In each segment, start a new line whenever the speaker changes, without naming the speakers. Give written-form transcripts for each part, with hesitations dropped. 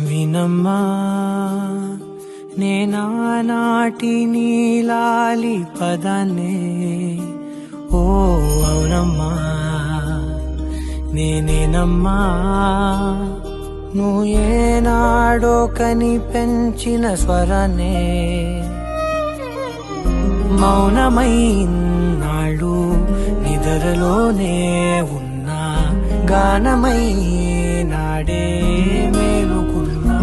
వినమ్మా నేనానాటి నీలాలి పదాన్నే, ఓ అవునమ్మా నేనేనమ్మా నువ్వు ఏనాడో కని పెంచిన స్వరాన్నే. మౌనమైనాడు నిద్రలోనే ఉన్నా, గానమై నాడే మేలుకున్నా.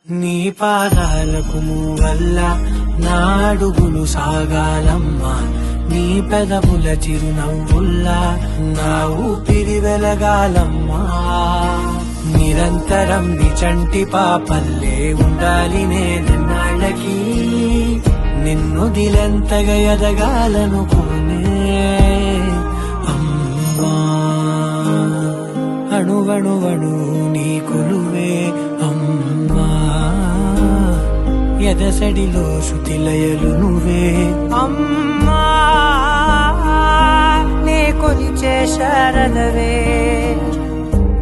నీ పాదాలకు వల్ల నా అడుగులు సాగాలమ్మా, నీ పెదవుల చిరునవ్వుల్లా నా ఊపిరి వెలగాలమ్మా. నిరంతరం నీ చంటి పాపల్లే ఉండాలి నేనన్నాళ్ళకి, నిన్ను దిలెంతగా ఎదగాలనుకోనే అమ్మా. అణువణువణు నీ కొలువే అమ్మా, ఎదసడిలో శృతిలయలు నువ్వే అమ్మా. నే కొలిచే శారదవే,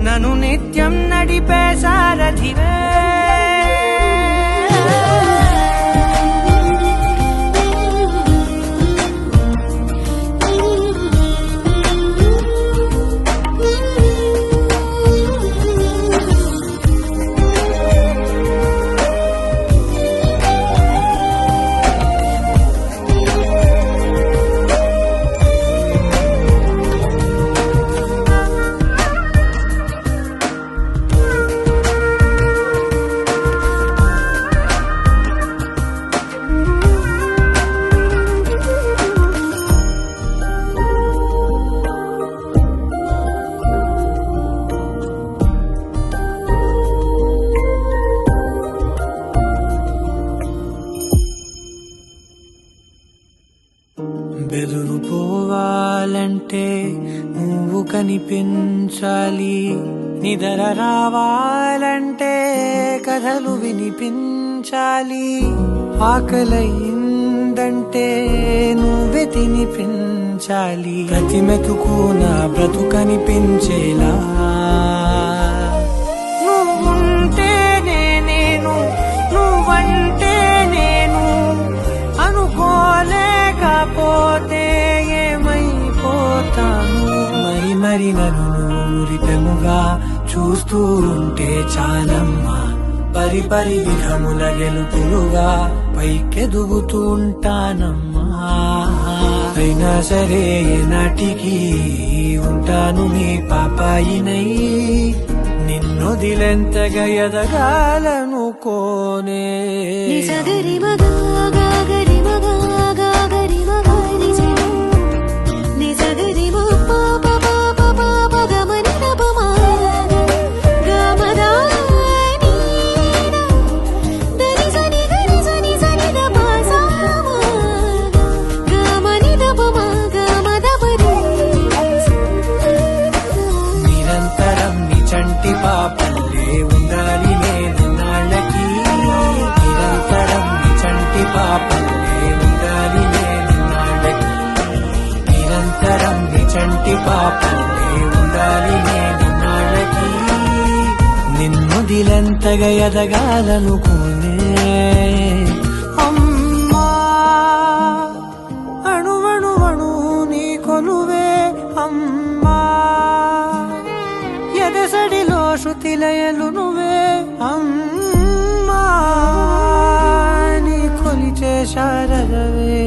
నన్ను నిత్యం నడిపే సారథివే. బెదురు పోవాలంటే నువ్వు కనిపించాలి, నిద్ర రావాలంటే కథలు వినిపించాలి, ఆకలయిందంటే నువ్వే తినిపించాలి, ప్రతి మెతుకు నా బ్రతుకనిపించేలా. నువ్వుంటేనే నేను, నువ్వంటే నేను అనుకోలేకపోతే ఏమైపోతాను. మరి మరి నన్ను ఊరిపెముగా చూస్తూ ఉంటే చాలమ్మా, పరి పరి విధముల గెలుపులుగా పైకెదుగుతూ ఉంటానమ్మా. అయినా సరే నాటికి ఉంటాను నీ పాపాయినై, నిన్నొదిలెంతగా ఎదగాలనుకోనే. నిరంతరం నీ చంటి పాపల్లే ఉండాలి నేనన్నాళ్ళకి, నిరంతరం నీ చంటి పాపల్లే ఉండాలి నేనన్నాళ్ళకి, నిరంతరం నీ చంటి పాపల్లే ఉండాలి నేనన్నాళ్ళకి, నిన్ను దిలెంతగా ఎదగాలనుకోనే అమ్మా. అణువణువణు నీ కొలువే అమ్మా, ఎదసడిలో శృతిలయలు నువ్వే అమ్మా. నీ కొలిచే శారదవే,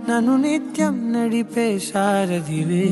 నన్ను నిత్యం నడిపే సారథివే.